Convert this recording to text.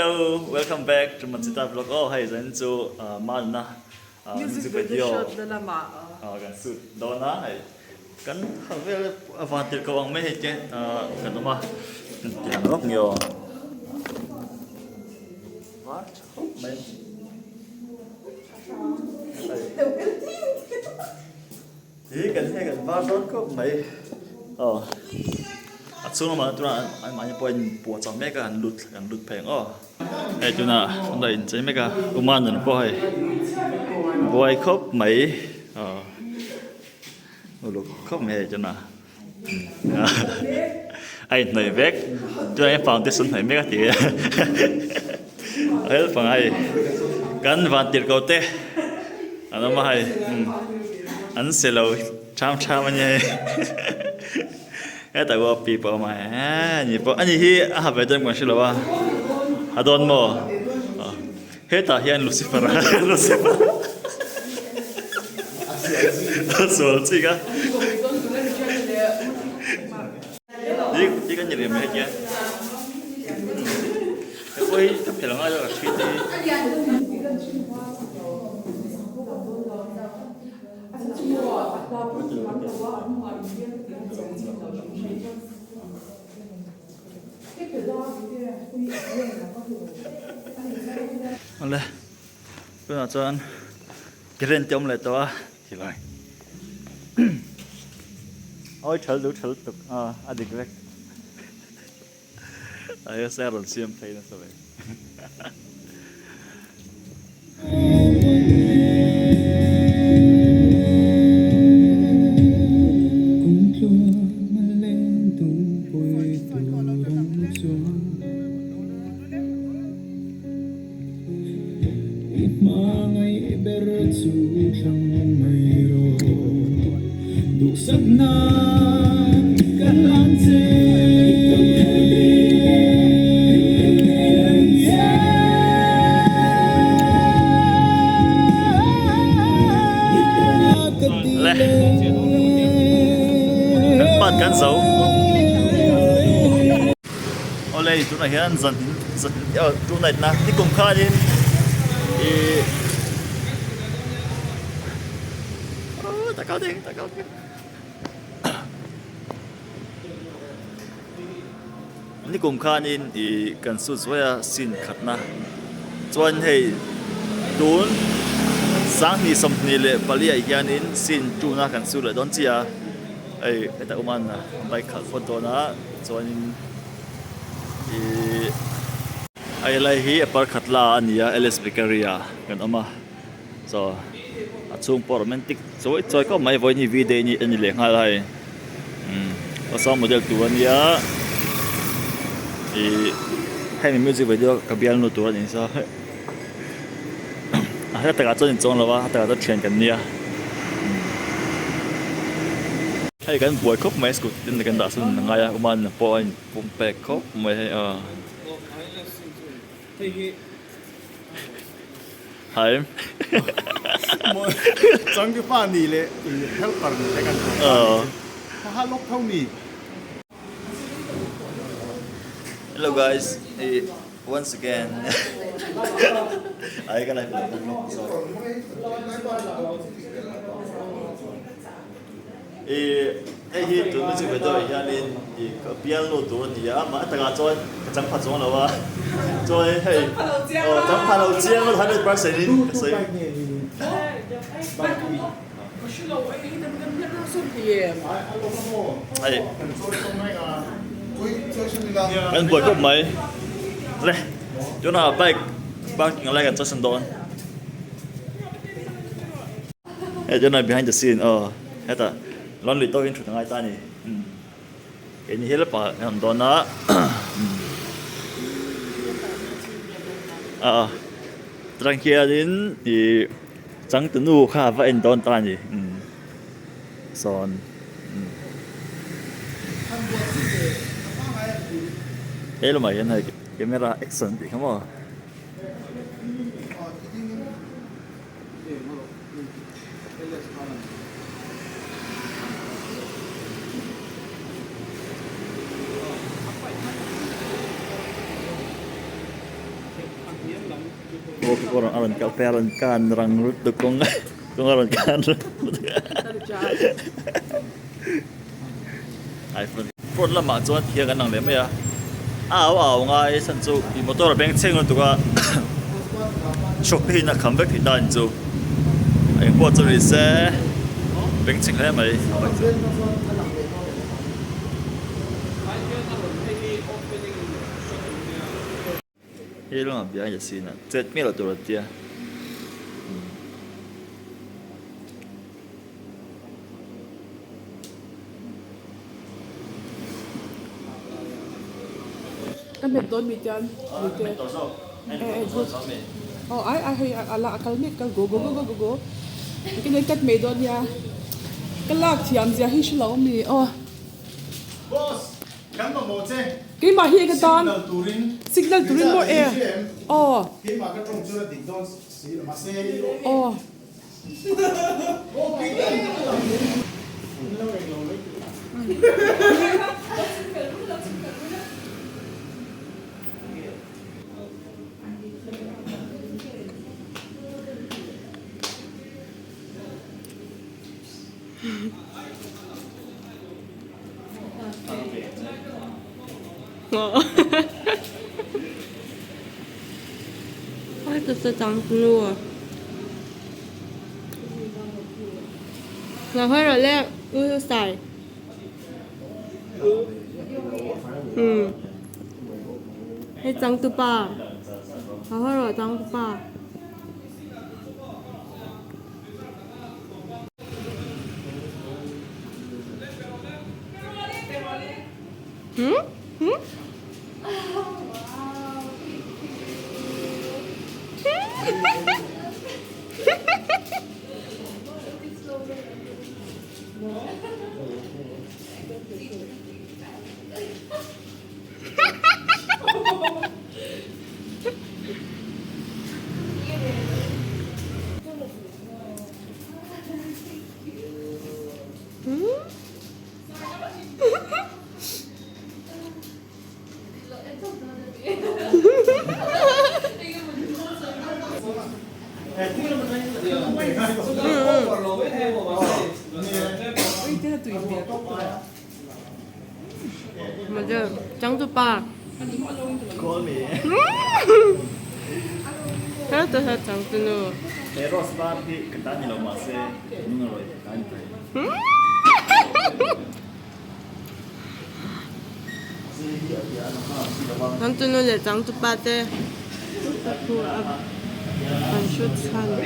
Hello, welcome back to Manuna vlog. Oh, hey, then to Manuna music video. Kan suit dona hey. Kan havel avantir ko ang mehe ke kan ma tiang rok nyo. What? Men. Kan var don ko mai. Oh. At so naman ito na ay manya po yung puwat sa mega ang lut peng oh. Ito na ang lain sa mega umanan po ay buhay khóc mấy lục khóc mẹ cho na ai này vét cho em phòng tiếp xuân này mấy cái gì ấy phần ai cắn van tiệt cầu tê anh mà hay anh sẽ lâu chăm chăm anh nhé tại vì people mà nhỉ anh hi học về trong quan sự là adon mo hết ta hiện Lucifer Sol sih kan jadi kan jadi macam ni oi tapi lang aja sweet Oleh, tôi cho anh cái lên trong lại to thì lại, ôi chở tục anh đi về, ai sẽ rồi xem thấy nó sao vậy? Kan dấu Oleh tu nak hian zan tu nak na ni kum kha din ta cao tiếng ni kum kha din kan su zoya sin khatna chuan hei tun sang ni som ni le palia hianin sin tu na kan su le don chia ai ta uman na bai khal photo na chuanin ai lai hi apar khatla ania ls vicaria kan ama so achung por romantic choi ko mai voi ni video ni ani le nga lai o sa model tu ania hai ni music video ka bial no tu ani sa ha ta ga chon chong lawa ta ga thian kan nia hay cái buổi khóc mấy sụt trên cái đá sân ngay à của mình po anh cũng bẹt khóc mấy hay chẳng cái pha nỉ lệ theo phần cái căn ha lúc không nỉ. Hello guys, once again ai cái này hi tu music video hianin piano tu nia ma taka chon chang pha chong lawa choi hei chang pha lo chiang lo 100% in sei ai kan buat kok mai le cho na bike parking lại kan cho sân đón cho na behind the scene hết à lon lì tôi in chụp ngay ta nè cái này hết là phải làm đó nó trang kia đến thì trắng tấn u khá và in đón ta nè son thế là mày cái này camera action thì không à orang aron kalperan kan rang rut tukong kong aron kan iPhone phone lama chuan thiang kan nang le mai a aw ngai san chu i motor beng cheng tu ka shopping na comeback hi dan chu ai po chu ri se beng cheng le mai Ini lo biar aja sih nak, jet mil tu dia. Kan betul bijan, bijan. Good. Oh, I ala akal ni kal go. Mungkin dekat medon ya. Kelak siam siya hislau mi. Oh. Boss, kan mo che. Cái mà hiện cái ton signal turin mo eh. Oh. Cái mà cái trong chỗ là đỉnh don xí mà xe. Oh. Ôi, thật sự trắng luôn. Là hơi rồi lẹ, xài. Hay trắng tu ba. Là hơi rồi trắng tu ba. 맞아, 장두빠. Call me. 그래도 장두누. Eros bar di ketan lo masih nunggu kan. 장두누 장두빠 때. 안 좋잖아.